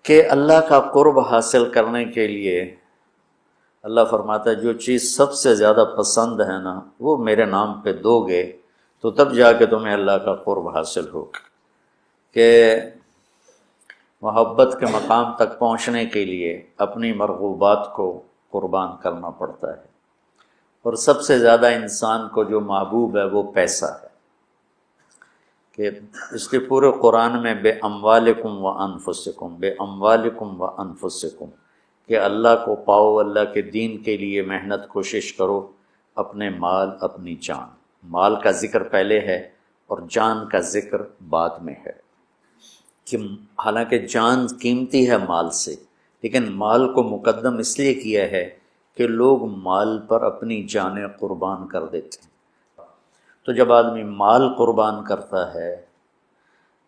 کہ اللہ کا قرب حاصل کرنے کے لیے اللہ فرماتا ہے جو چیز سب سے زیادہ پسند ہے نا وہ میرے نام پہ دو گے تو تب جا کے تمہیں اللہ کا قرب حاصل ہوگا۔ کہ محبت کے مقام تک پہنچنے کے لیے اپنی مرغوبات کو قربان کرنا پڑتا ہے، اور سب سے زیادہ انسان کو جو محبوب ہے وہ پیسہ ہے، کہ اس کے پورے قرآن میں بے اموالکم و انفسکم، بے اموالکم و انفسکم، کہ اللہ کو پاؤ، اللہ کے دین کے لیے محنت کوشش کرو، اپنے مال اپنی جان۔ مال کا ذکر پہلے ہے اور جان کا ذکر بعد میں ہے، کہ حالانکہ جان قیمتی ہے مال سے، لیکن مال کو مقدم اس لیے کیا ہے کہ لوگ مال پر اپنی جانیں قربان کر دیتے ہیں۔ تو جب آدمی مال قربان کرتا ہے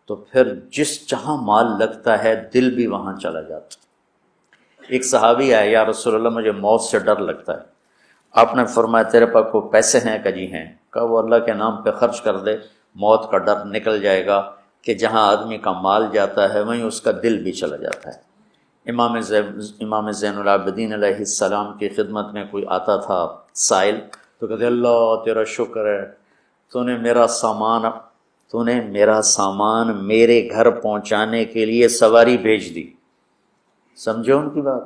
تو پھر جس جہاں مال لگتا ہے دل بھی وہاں چلا جاتا ہے۔ ایک صحابی آیا، یا رسول اللہ مجھے موت سے ڈر لگتا ہے۔ آپ نے فرمایا تیرے پاس کو پیسے ہیں؟ کہ جی ہیں۔ کہا وہ اللہ کے نام پہ خرچ کر دے، موت کا ڈر نکل جائے گا، کہ جہاں آدمی کا مال جاتا ہے وہیں اس کا دل بھی چلا جاتا ہے۔ امام زین العابدین علیہ السلام کی خدمت میں کوئی آتا تھا سائل، تو کہتے اللہ تیرا شکر ہے، تو نے میرا سامان میرے گھر پہنچانے کے لیے سواری بھیج دی۔ سمجھو ان کی بات؟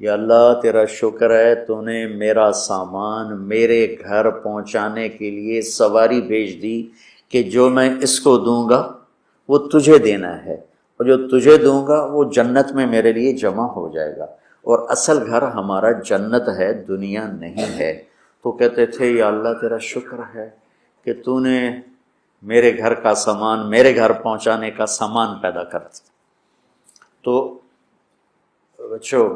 یا اللہ تیرا شکر ہے تو نے میرا سامان میرے گھر پہنچانے کے لیے سواری بھیج دی، کہ جو میں اس کو دوں گا وہ تجھے دینا ہے، اور جو تجھے دوں گا وہ جنت میں میرے لیے جمع ہو جائے گا، اور اصل گھر ہمارا جنت ہے، دنیا نہیں ہے۔ تو کہتے تھے یا اللہ تیرا شکر ہے کہ تو نے میرے گھر کا سامان میرے گھر پہنچانے کا سامان پیدا کر دیا۔ تو بچوں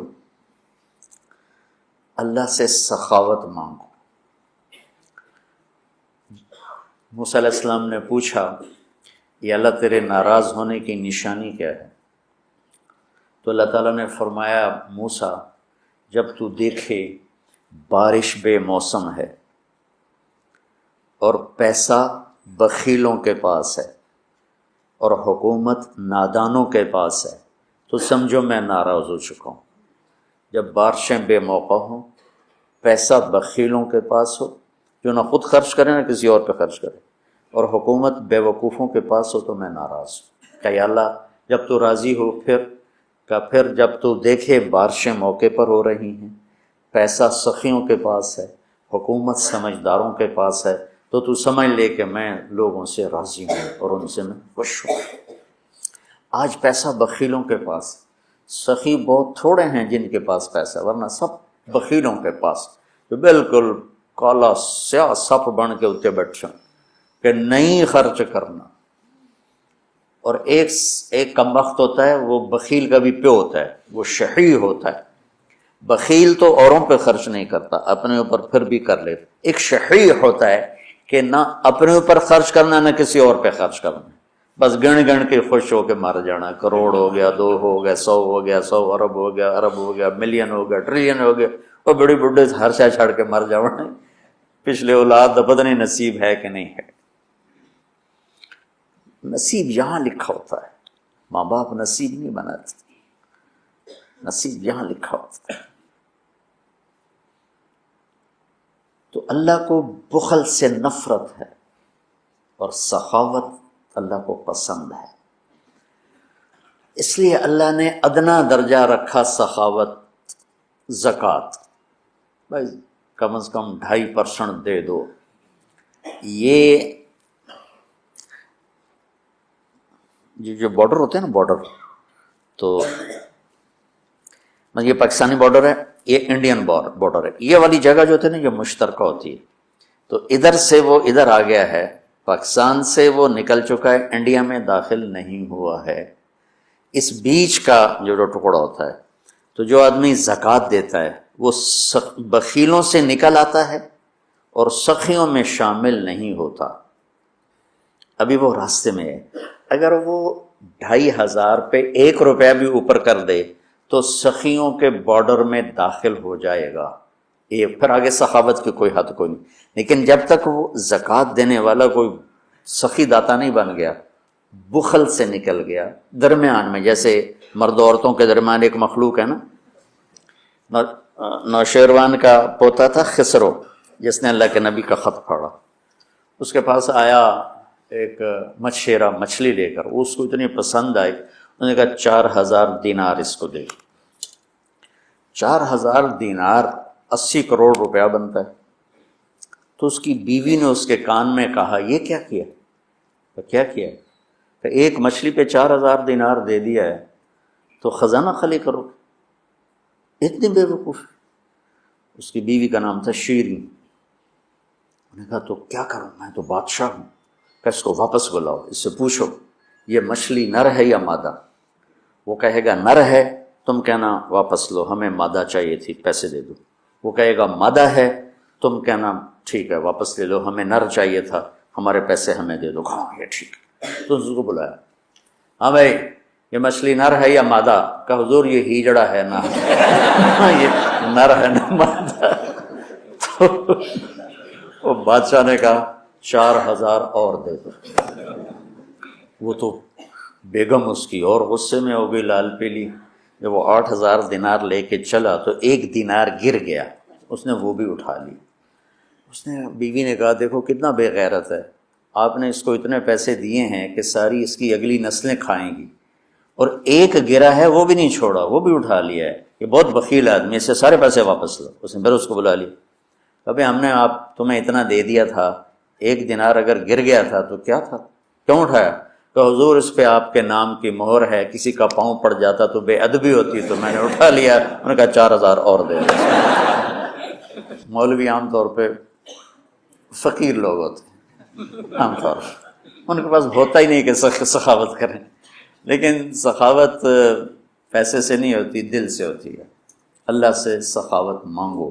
اللہ سے سخاوت مانگو۔ موسیٰ علیہ السلام نے پوچھا یا اللہ تیرے ناراض ہونے کی نشانی کیا ہے؟ تو اللہ تعالیٰ نے فرمایا موسیٰ جب تو دیکھے بارش بے موسم ہے اور پیسہ بخیلوں کے پاس ہے اور حکومت نادانوں کے پاس ہے تو سمجھو میں ناراض ہو چکا ہوں۔ جب بارشیں بے موقع ہوں، پیسہ بخیلوں کے پاس ہو جو نہ خود خرچ کرے نہ کسی اور پہ خرچ کرے، اور حکومت بے وقوفوں کے پاس ہو تو میں ناراض ہوں۔ کہ یا اللہ جب تو راضی ہو پھر جب تو دیکھے بارشیں موقع پر ہو رہی ہیں، پیسہ سخیوں کے پاس ہے، حکومت سمجھداروں کے پاس ہے، تو سمجھ لے کہ میں لوگوں سے راضی ہوں اور ان سے میں خوش ہوں۔ آج پیسہ بخیلوں کے پاس، سخی بہت تھوڑے ہیں جن کے پاس پیسہ، ورنہ سب بخیلوں کے پاس جو بالکل کالا سیاہ سپ بن کے اتنے بیٹھے کہ نہیں خرچ کرنا۔ اور ایک کم وقت ہوتا ہے، وہ بخیل کا بھی پیو ہوتا ہے، وہ شحیح ہوتا ہے۔ بخیل تو اوروں پہ خرچ نہیں کرتا، اپنے اوپر پھر بھی کر لیتا۔ ایک شحیح ہوتا ہے کہ نہ اپنے اوپر خرچ کرنا نہ کسی اور پہ خرچ کرنا، بس گن کے خوش ہو کے مر جانا۔ کروڑ ہو گیا، 2 ہو گیا، 100 ہو گیا، 100 ارب ہو گیا، ارب ہو گیا، ملین ہو گیا، ٹریلین ہو گیا، اور بڑی بڈھے ہر شے چھڑ کے مر جانا۔ پچھلے اولاد پتہ نہیں نصیب ہے کہ نہیں ہے۔ نصیب یہاں لکھا ہوتا ہے، ماں باپ نصیب نہیں بناتے، نصیب یہاں لکھا ہوتا ہے۔ تو اللہ کو بخل سے نفرت ہے اور سخاوت اللہ کو پسند ہے، اس لیے اللہ نے ادنا درجہ رکھا سخاوت، زکوٰۃ، بھائی کم از کم 2.5% دے دو۔ یہ جو بارڈر ہوتے ہیں نا، بارڈر، تو یہ پاکستانی بارڈر ہے، یہ انڈین بارڈر ہے، یہ والی جگہ جو ہوتی ہے نا یہ مشترکہ ہوتی ہے، تو ادھر سے وہ ادھر آ گیا ہے، پاکستان سے وہ نکل چکا ہے، انڈیا میں داخل نہیں ہوا ہے۔ اس بیچ کا جو ٹکڑا ہوتا ہے، تو جو آدمی زکوٰۃ دیتا ہے وہ بخیلوں سے نکل آتا ہے اور سخیوں میں شامل نہیں ہوتا، ابھی وہ راستے میں ہے۔ اگر وہ 2,500 پہ 1 روپیہ بھی اوپر کر دے تو سخیوں کے بارڈر میں داخل ہو جائے گا، یہ پھر آگے سخاوت کی کوئی حد کوئی نہیں۔ لیکن جب تک وہ زکوٰۃ دینے والا کوئی سخی داتا نہیں بن گیا، بخل سے نکل گیا، درمیان میں، جیسے مرد و عورتوں کے درمیان ایک مخلوق ہے نا، نوشیروان کا پوتا تھا خسرو، جس نے اللہ کے نبی کا خط پڑھا. اس کے پاس آیا ایک مچھیرا مچھلی لے کر، اس کو اتنی پسند آئی، انہوں نے کہا 4000 دینار اس کو دے. 4000 دینار 80 کروڑ روپیہ بنتا ہے. تو اس کی بیوی نے اس کے کان میں کہا یہ کیا کیا؟ تو کیا کیا؟ کہ ایک مچھلی پہ 4000 دینار دے دیا ہے تو خزانہ خالی کرو. اتنی بے وقوف. اس کی بیوی کا نام تھا شیریں. انہوں نے کہا تو کیا کروں، میں تو بادشاہ ہوں. کہ اس کو واپس بلاؤ، اس سے پوچھو یہ مچھلی نر ہے یا مادہ. وہ کہے گا نر ہے، تم کہنا واپس لو، ہمیں مادہ چاہیے تھی، پیسے دے دو. وہ کہے گا مادہ ہے، تم کہنا ٹھیک ہے واپس لے لو، ہمیں نر چاہیے تھا، ہمارے پیسے ہمیں دے دو. ہاں یہ ٹھیک ہے. تو اس کو بلایا، ہاں بھائی یہ مچھلی نر ہے یا مادہ؟ کہ حضور یہ ہیجڑا ہے نا یہ نر ہے نا مادہ. تو وہ بادشاہ نے کہا 4000 اور دے دو. وہ تو بیگم اس کی اور غصے میں ہو گئی، لال پیلی. جب وہ 8000 دینار لے کے چلا تو ایک دینار گر گیا، اس نے وہ بھی اٹھا لی. اس نے بیوی نے کہا دیکھو کتنا بے غیرت ہے، آپ نے اس کو اتنے پیسے دیے ہیں کہ ساری اس کی اگلی نسلیں کھائیں گی، اور ایک گرا ہے وہ بھی نہیں چھوڑا، وہ بھی اٹھا لیا ہے. یہ بہت بخیل آدمی، اس سے سارے پیسے واپس لو. اس نے پھر اس کو بلا لیا. ابھی ہم نے تمہیں اتنا دے دیا تھا، ایک دینار اگر گر گیا تھا تو کیا تھا، کیوں اٹھایا؟ کہ حضور اس پہ آپ کے نام کی مہر ہے، کسی کا پاؤں پڑ جاتا تو بے ادبی ہوتی، تو میں نے اٹھا لیا. انہوں نے کہا 4000 اور دے دو. مولوی عام طور پہ فقیر لوگ ہوتے ہیں، عام طور پر ان کے پاس ہوتا ہی نہیں کہ سخاوت کریں. لیکن سخاوت پیسے سے نہیں ہوتی، دل سے ہوتی ہے. اللہ سے سخاوت مانگو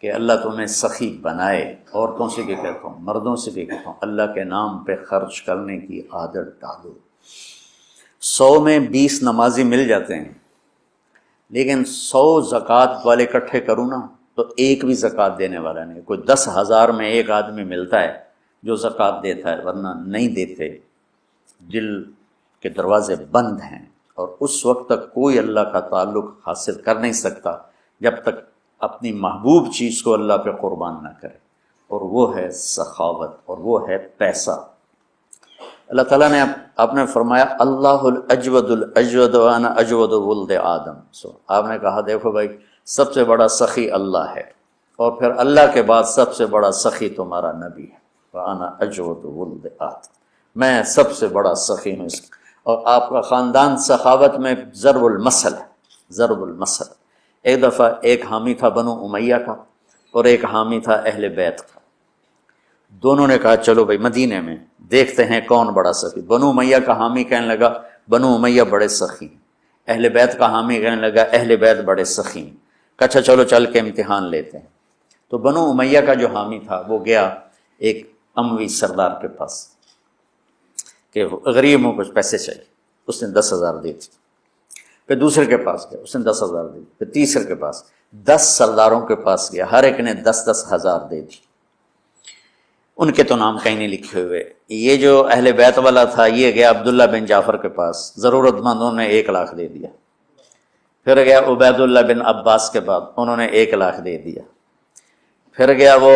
کہ اللہ تمہیں سخی بنائے. عورتوں سے بھی کہتا ہوں، مردوں سے بھی کہتا ہوں، اللہ کے نام پہ خرچ کرنے کی عادت ڈالو. 100 میں 20 نمازی مل جاتے ہیں، لیکن 100 زکوٰۃ والے اکٹھے کروں نا تو ایک بھی زکوٰۃ دینے والا نہیں. کوئی 10,000 میں ایک آدمی ملتا ہے جو زکوٰۃ دیتا ہے، ورنہ نہیں دیتے. دل کے دروازے بند ہیں، اور اس وقت تک کوئی اللہ کا تعلق حاصل کر نہیں سکتا جب تک اپنی محبوب چیز کو اللہ پہ قربان نہ کرے، اور وہ ہے سخاوت، اور وہ ہے پیسہ. اللہ تعالیٰ نے آپ نے فرمایا اللہ الاجود الاجود وانا اجود ولد آدم. آپ نے کہا دیکھو بھائی سب سے بڑا سخی اللہ ہے، اور پھر اللہ کے بعد سب سے بڑا سخی تمہارا نبی ہے. وانا اجود ولد آدم، میں سب سے بڑا سخی ہوں. اور آپ کا خاندان سخاوت میں ضرب المثل ہے، ضرب المثل. ایک دفعہ ایک حامی تھا بنو امیہ کا، اور ایک حامی تھا اہل بیت کا. دونوں نے کہا چلو بھائی مدینے میں دیکھتے ہیں کون بڑا سخی. بنو امیہ کا حامی کہنے لگا بنو امیہ بڑے سخی. اہل بیت کا حامی کہنے لگا اہل بیت بڑے سخی. اچھا چلو چل کے امتحان لیتے ہیں. تو بنو امیہ کا جو حامی تھا وہ گیا ایک اموی سردار کے پاس کہ غریبوں کو کچھ پیسے چاہیے. اس نے 10,000 دی تھی. پھر دوسرے کے پاس گیا، اس نے 10,000 دی. پھر تیسرے کے پاس 10 سرداروں کے پاس گیا، ہر ایک نے 10,000 دے دی. ان کے تو نام کہیں نہیں لکھے ہوئے. یہ جو اہل بیت والا تھا یہ گیا عبداللہ بن جعفر کے پاس، ضرورت مندوں نے 1 لاکھ دے دیا. پھر گیا عبید اللہ بن عباس کے بعد، انہوں نے 1 لاکھ دے دیا. پھر گیا وہ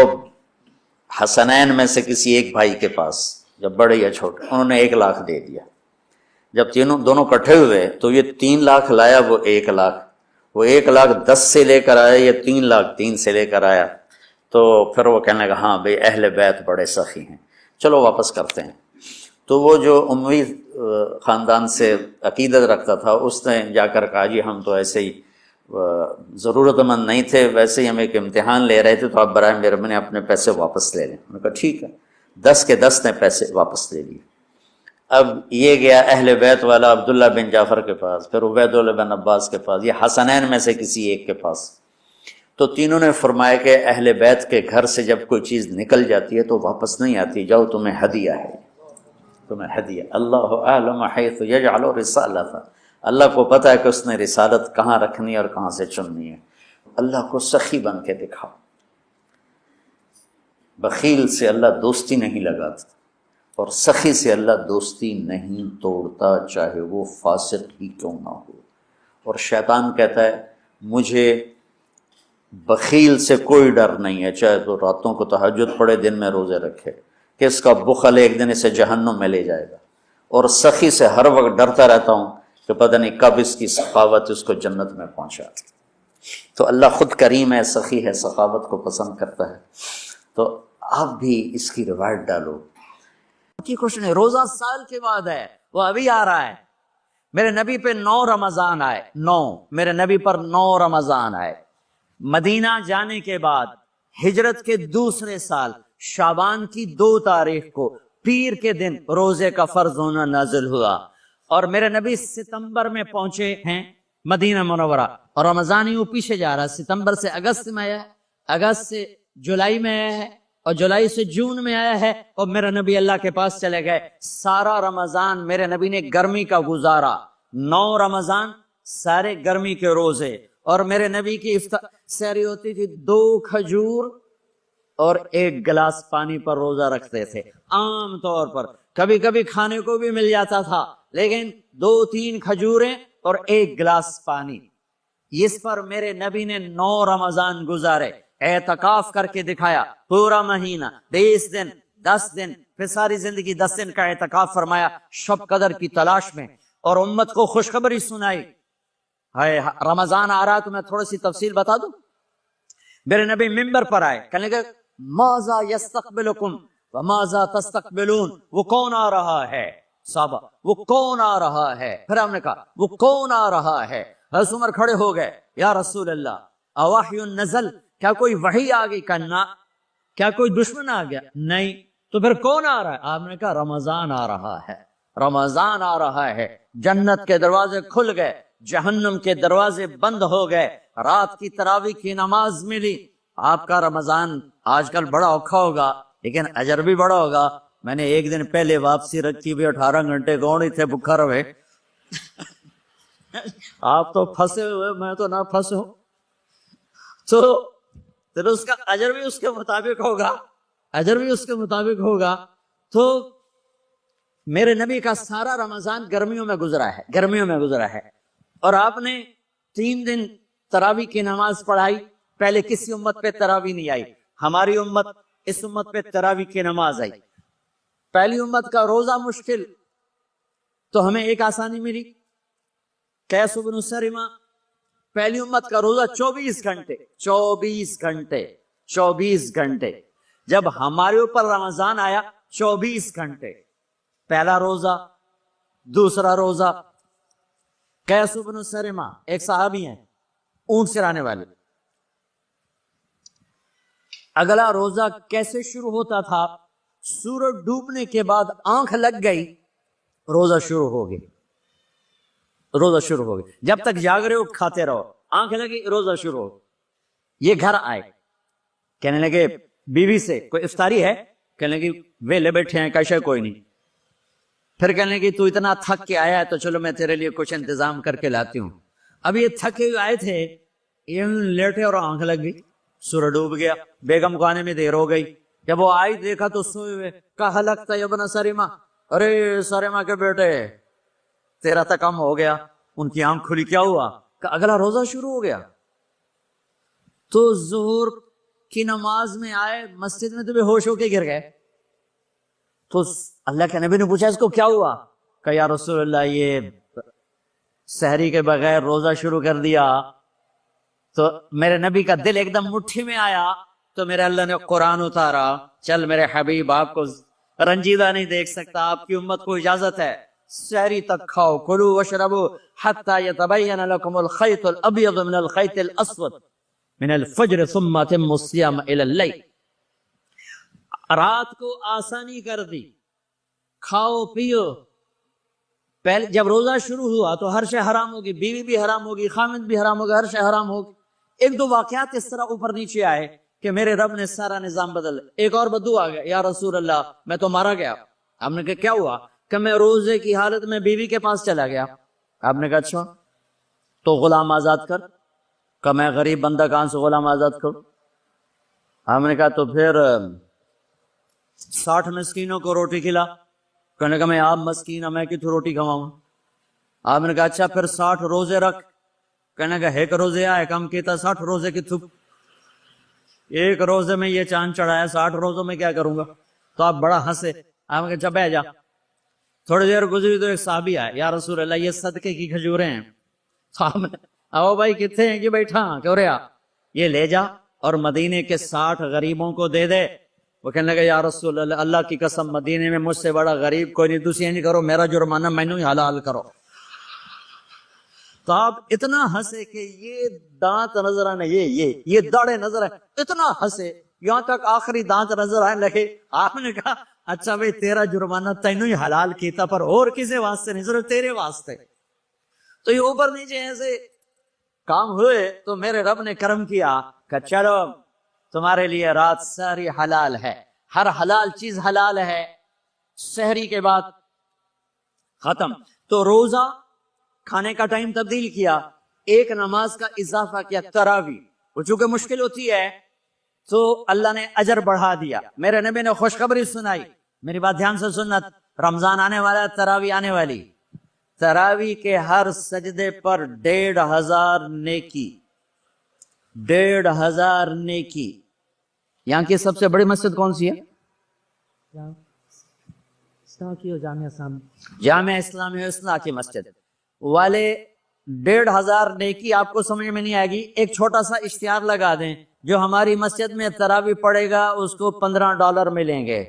حسنین میں سے کسی ایک بھائی کے پاس، جب بڑے یا چھوٹے، انہوں نے 1 لاکھ دے دیا. جب دونوں کٹھے ہوئے تو یہ 3 لاکھ لایا، وہ 1 لاکھ. وہ 1 لاکھ 10 سے لے کر آیا، یہ 3 لاکھ 3 سے لے کر آیا. تو پھر وہ کہنے لگا ہاں بھئی اہل بیت بڑے سخی ہیں، چلو واپس کرتے ہیں. تو وہ جو اموی خاندان سے عقیدت رکھتا تھا اس نے جا کر کہا جی ہم تو ایسے ہی ضرورت مند نہیں تھے، ویسے ہی ہم ایک امتحان لے رہے تھے، تو آپ برائے مہربانی اپنے پیسے واپس لے لیں. انہوں نے کہا ٹھیک ہے. 10 کے 10 نے پیسے واپس لے لیے. اب یہ گیا اہل بیت والا عبداللہ بن جعفر کے پاس، پھر عبید اللہ بن عباس کے پاس، یہ حسنین میں سے کسی ایک کے پاس. تو تینوں نے فرمایا کہ اہل بیت کے گھر سے جب کوئی چیز نکل جاتی ہے تو واپس نہیں آتی، جاؤ تمہیں ہدیہ ہے، تمہیں ہدیہ. اللہ اعلم حیث یجعل رسالتہ، اللہ کو پتہ ہے کہ اس نے رسالت کہاں رکھنی اور کہاں سے چننی ہے. اللہ کو سخی بن کے دکھاؤ. بخیل سے اللہ دوستی نہیں لگاتا، اور سخی سے اللہ دوستی نہیں توڑتا، چاہے وہ فاسق ہی کیوں نہ ہو. اور شیطان کہتا ہے مجھے بخیل سے کوئی ڈر نہیں ہے، چاہے تو راتوں کو تہجد پڑھے دن میں روزے رکھے، کہ اس کا بخل ایک دن اسے جہنم میں لے جائے گا، اور سخی سے ہر وقت ڈرتا رہتا ہوں کہ پتہ نہیں کب اس کی سخاوت اس کو جنت میں پہنچا۔ تو اللہ خود کریم ہے، سخی ہے، سخاوت کو پسند کرتا ہے۔ تو آپ بھی اس کی روایت ڈالو کہ کچھ نہیں، روزہ سال کے بعد ہے، وہ ابھی آ رہا ہے۔ میرے نبی پہ 9 رمضان آئے، 9 میرے نبی پر 9 رمضان آئے۔ مدینہ جانے کے بعد ہجرت کے دوسرے سال شعبان کی 2 تاریخ کو پیر کے دن روزے کا فرض ہونا نازل ہوا، اور میرے نبی ستمبر میں پہنچے ہیں مدینہ منورہ، اور رمضان یوں پیچھے جا رہا ہے، ستمبر سے اگست میں آیا ہے، اگست سے جولائی میں آیا ہے، اور جولائی سے جون میں آیا ہے، اور میرے نبی اللہ کے پاس چلے گئے۔ سارا رمضان میرے نبی نے گرمی کا گزارا، 9 رمضان سارے گرمی کے روزے، اور میرے نبی کی سحری ہوتی تھی 2 کھجور اور 1 گلاس پانی پر روزہ رکھتے تھے عام طور پر، کبھی کبھی کھانے کو بھی مل جاتا تھا، لیکن 2-3 کھجوریں اور 1 گلاس پانی۔ اس پر میرے نبی نے 9 رمضان گزارے، اعتکاف کر کے دکھایا، پورا مہینہ 20 دن 10 دن، پھر ساری زندگی 10 دن کا اعتکاف فرمایا شب قدر کی تلاش میں، اور امت کو خوشخبری سنائی۔ رمضان آ رہا تو میں تھوڑی سی تفصیل بتا دوں۔ میرے نبی ممبر پر آئے، کہنے لگے ماذا یستقبلکم وماذا تستقبلون، وہ کون آ رہا ہے؟ صحابہ وہ کون آ رہا ہے؟ پھر ہم نے کہا وہ کون آ رہا ہے؟ حضرت عمر کھڑے ہو گئے، یا رسول اللہ اوحی نزل، کیا کوئی وحی آ گئی؟ کہنا کیا کوئی دشمن آ گیا؟ نہیں۔ تو پھر کون آ رہا ہے؟ آپ نے کہا رمضان آ رہا ہے، رمضان آ رہا ہے، جنت کے دروازے کھل گئے، جہنم کے دروازے بند ہو گئے، رات کی تراویح کی نماز ملی۔ آپ کا رمضان آج کل بڑا اوکھا ہوگا لیکن اجر بھی بڑا ہوگا۔ میں نے ایک دن پہلے واپسی رکھی بھی 18 گھنٹے کون ہی تھے بکھا رہے۔ آپ تو پھنسے ہوئے، میں تو نہ پھنسوں، تو پھر اس کا اجر بھی اس کے مطابق ہوگا، اجر بھی اس کے مطابق ہوگا۔ تو میرے نبی کا سارا رمضان گرمیوں میں گزرا ہے، گرمیوں میں گزرا ہے، اور آپ نے 3 دن تراویح کی نماز پڑھائی۔ پہلے کسی امت پہ تراویح نہیں آئی، ہماری امت، اس امت پہ تراویح کی نماز آئی۔ پہلی امت کا روزہ مشکل، تو ہمیں ایک آسانی ملی، قیس بن سرمہ۔ پہلی امت کا روزہ 24 گھنٹے، 24 گھنٹے، 24 گھنٹے۔ جب ہمارے اوپر رمضان آیا 24 گھنٹے، پہلا روزہ، دوسرا روزہ۔ قیس بن سرمہ ایک صحابی ہیں، اونٹ چرانے والے۔ اگلا روزہ کیسے شروع ہوتا تھا؟ سورج ڈوبنے کے بعد آنکھ لگ گئی، روزہ شروع ہو گئی، روزہ شروع ہو گئی۔ جب تک جاگ رہے ہو کھاتے رہو، آنکھ لگی روزہ شروع ہو۔ یہ گھر آئے، کہنے لگے بیوی سے کوئی افطاری ہے؟ کہنے لگے ویلے بیٹھے ہیں، کیسے کوئی نہیں۔ پھر کہنے لگے تو اتنا تھک کے آیا ہے تو چلو میں تیرے لیے کچھ انتظام کر کے لاتی ہوں۔ اب یہ تھکے ہوئے آئے تھے، یہ لیٹے اور آنکھ لگ گئی، سورج ڈوب گیا، بیگم کو آنے میں دیر ہو گئی۔ جب وہ آئی دیکھا تو سوئے ہوئے، کہا لگتا ہے ابن سرمہ، ارے سرمہ کے بیٹے تیرا تو کم ہو گیا۔ ان کی آنکھ کھلی، کیا ہوا؟ کہ اگلا روزہ شروع ہو گیا۔ تو ظہر کی نماز میں آئے، مسجد میں تو بے ہوش ہو کے گر گئے۔ تو اللہ کے نبی نے پوچھا اس کو کیا ہوا؟ کہ یا رسول اللہ یہ سحری کے بغیر روزہ شروع کر دیا۔ تو میرے نبی کا دل ایک دم مٹھی میں آیا، تو میرے اللہ نے قرآن اتارا، چل میرے حبیب آپ کو رنجیدہ نہیں دیکھ سکتا، آپ کی امت کو اجازت ہے سحری تک کھاؤ، کلوا واشربوا حتی یتبین لکم الخیط الابیض من الخیط الاسود من الفجر ثم اتموا الصیام الی اللیل۔ رات کو آسانی کر دی، کھاؤ پیو۔ پہلے جب روزہ شروع ہوا تو ہر شے حرام ہوگی، بیوی بھی حرام ہوگی، خامد بھی حرام ہوگا، ہر شے حرام ہوگی۔ 1-2 واقعات اس طرح اوپر نیچے آئے کہ میرے رب نے سارا نظام بدل۔ ایک اور بدو آ گیا، یا رسول اللہ میں تو مارا گیا۔ آپ نے کہا کیا ہوا؟ کہ میں روزے کی حالت میں بیوی کے پاس چلا گیا۔ آپ نے کہا اچھا تو غلام آزاد کر۔ کہ میں غریب بندہ کہاں سے غلام آزاد کروں؟ آپ نے کہا تو پھر 60 مسکینوں کو روٹی کھلا۔ کہنے کا میں آپ مسکین ہوں، میں کتوں روٹی کھواؤں؟ آپ نے کہا اچھا پھر 60 روزے رکھ۔ کہنے کا ایک روزے آئے کم کیتا 60 روزے کی تھوک، ایک روزے میں یہ چاند چڑھایا 60 روزوں میں کیا کروں گا؟ تو آپ بڑا ہنسے، آپ کہا چپ ہے جا۔ تھوڑی دیر گزری تو ایک صحابی آئے، یا رسول اللہ یہ صدقے کی کھجوریں ہیں۔ صاحب نے آؤ بھائی کتنے ہیں؟ کہ بیٹھا کیوں رہا، یہ لے جا اور مدینے کے 60 غریبوں کو دے دے۔ وہ کہنے لگا یا رسول اللہ اللہ کی قسم مدینے میں مجھ سے بڑا غریب کوئی نہیں، تسی نہیں کرو، میرا جرمانہ مینوں ہی حلال کرو۔ تو آپ اتنا ہنسے کہ یہ دانت نظر آنے، یہ داڑے نظر آئے، اتنا ہنسے یہاں تک آخری دانت نظر آنے لگے۔ آپ نے کہا اچھا بھائی تیرا جرمانہ تینوں ہی حلال کیتا، پر اور کسی واسطے نہیں، صرف تیرے واسطے۔ تو یہ اوپر نیچے ایسے کام ہوئے تو میرے رب نے کرم کیا کہ چلو تمہارے لیے رات ساری حلال ہے، ہر حلال چیز حلال ہے۔ سحری کے بعد ختم، تو روزہ کھانے کا ٹائم تبدیل کیا، ایک نماز کا اضافہ کیا، تراویح۔ وہ چونکہ مشکل ہوتی ہے تو اللہ نے اجر بڑھا دیا۔ میرے نبی نے خوشخبری سنائی، میری بات دھیان سے سننا، رمضان آنے والا ہے، تراویح آنے والی، تراویح کے ہر سجدے پر 1500 نیکی، 1500 نیکی۔ یہاں کی سب سے بڑی مسجد کون سی ہے؟ جامعہ اسلامی اصلاح کی مسجد والے 1500 نیکی آپ کو سمجھ میں نہیں آئے گی۔ ایک چھوٹا سا اشتہار لگا دیں، جو ہماری مسجد میں تراویح پڑے گا اس کو $15 ملیں گے،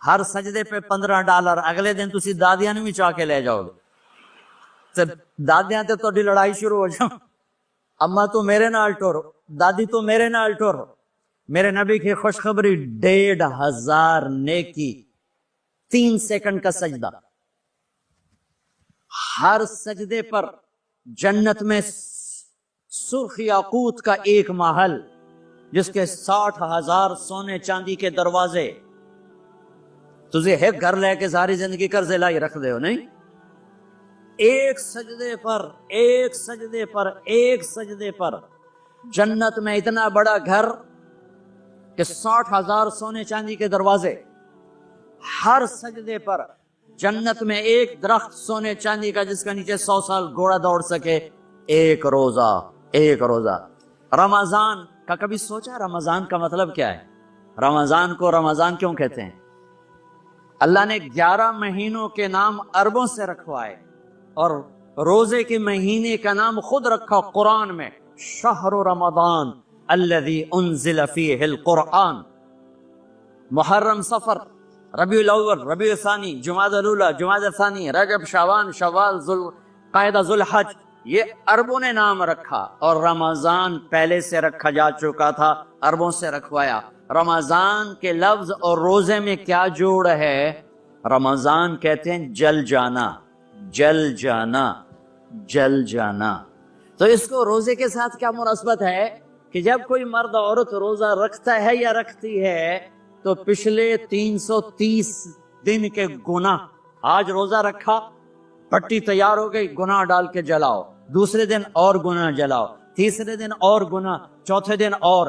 ہر سجدے پہ $15۔ اگلے دن تسی دادیاں بھی چاہ کے لے جاؤ گے، دادیاں تے تہاڈی لڑائی شروع ہو جاؤ، اما تو میرے نال ٹورو، دادی تو میرے نال ٹورو۔ میرے نبی کی خوشخبری 1500 نیکی، 3 سیکنڈ کا سجدہ، ہر سجدے پر جنت میں سرخ یاقوت کا ایک محل جس کے 60,000 سونے چاندی کے دروازے۔ تجھے ایک گھر لے کے ساری زندگی قرضے لائی رکھ دے ہو نہیں، ایک سجدے پر، ایک سجدے پر، ایک سجدے پر جنت میں اتنا بڑا گھر کہ 60,000 سونے چاندی کے دروازے، ہر سجدے پر جنت میں ایک درخت سونے چاندی کا جس کا نیچے 100 سال گھوڑا دوڑ سکے، ایک روزہ، ایک روزہ۔ رمضان کا کبھی سوچا رمضان کا مطلب کیا ہے؟ رمضان کو رمضان کیوں کہتے ہیں؟ اللہ نے 11 مہینوں کے نام عربوں سے رکھوائے اور روزے کے مہینے کا نام خود رکھا قرآن میں، شہر رمضان الذی انزل فیہ القرآن۔ محرم، صفر، ربیع الاول، ربیع الثانی، جمادی الاولی، جمادی الثانی، رجب، شعبان، شوال، ذوالقعدہ، ذوالحج، یہ عربوں نے نام رکھا، اور رمضان پہلے سے رکھا جا چکا تھا، عربوں سے رکھوایا۔ رمضان کے لفظ اور روزے میں کیا جوڑ ہے؟ رمضان کہتے ہیں جل جانا، جل جانا، جل جانا۔ تو اس کو روزے کے ساتھ کیا مناسبت ہے کہ جب کوئی مرد عورت روزہ رکھتا ہے یا رکھتی ہے تو پچھلے 330 دن کے گناہ، آج روزہ رکھا، پٹی تیار ہو گئی، گناہ ڈال کے جلاؤ، دوسرے دن اور گناہ جلاؤ، تیسرے دن اور گناہ، چوتھے دن اور،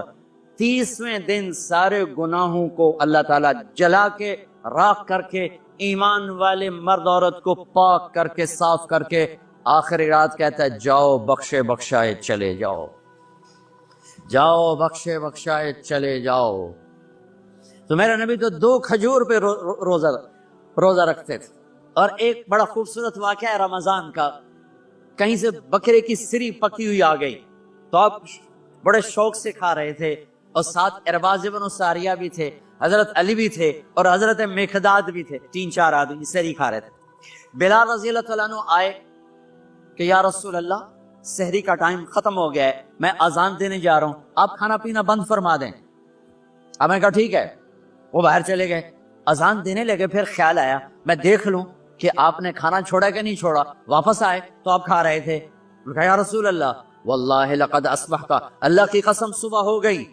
30ویں دن سارے گناہوں کو اللہ تعالیٰ جلا کے، راکھ کر کے، ایمان والے مرد عورت کو پاک کر کے، صاف کر کے، آخری رات کہتا ہے جاؤ بخشے بخشائے چلے جاؤ، جاؤ بخشے بخشائے چلے جاؤ۔ تو میرا نبی تو 2 کھجور پہ روزہ رکھتے تھے۔ اور ایک بڑا خوبصورت واقعہ ہے رمضان کا، کہیں سے بکرے کی سری پکی ہوئی آ گئی تو آپ بڑے شوق سے کھا رہے تھے، اور ساتھ ارباز بن ساریہ بھی تھے، حضرت علی بھی تھے، اور حضرت مقداد بھی تھے، 3-4 آدمی سحری کھا رہے تھے۔ بلال رضی اللہ تعالیٰ عنہ آئے کہ یا رسول اللہ سحری کا ٹائم ختم ہو گیا ہے، میں اذان دینے جا رہا ہوں، آپ کھانا پینا بند فرما دیں۔ اب میں کہا ٹھیک ہے، وہ باہر چلے گئے، اذان دینے لگے، پھر خیال آیا میں دیکھ لوں کہ آپ نے کھانا چھوڑا کہ نہیں چھوڑا، واپس آئے تو آپ کھا رہے تھے۔ کہا یا رسول اللہ واللہ لقد اصبحت، اللہ کی قسم صبح ہو گئی۔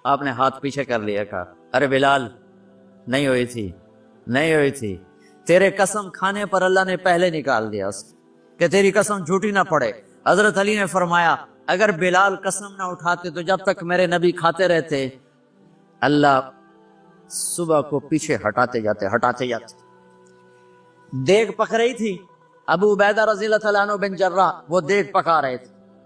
آپ نے ہاتھ پیچھے کر لیا، کہا ارے بلال نہیں ہوئی تھی، نہیں ہوئی تھی، تیرے قسم کھانے پر اللہ نے پہلے نکال دیا کہ تیری قسم جھوٹی نہ پڑے۔ حضرت علی نے فرمایا اگر بلال قسم نہ اٹھاتے تو جب تک میرے نبی کھاتے رہتے اللہ صبح کو پیچھے ہٹاتے جاتے، ہٹاتے جاتے۔ دیگ پک رہی تھی، ابو عبیدہ رضی اللہ تعالیٰ عنہ بن جراح وہ دیگ پکا رہے تھے،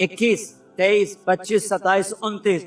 21, 23, 25, 27, 29,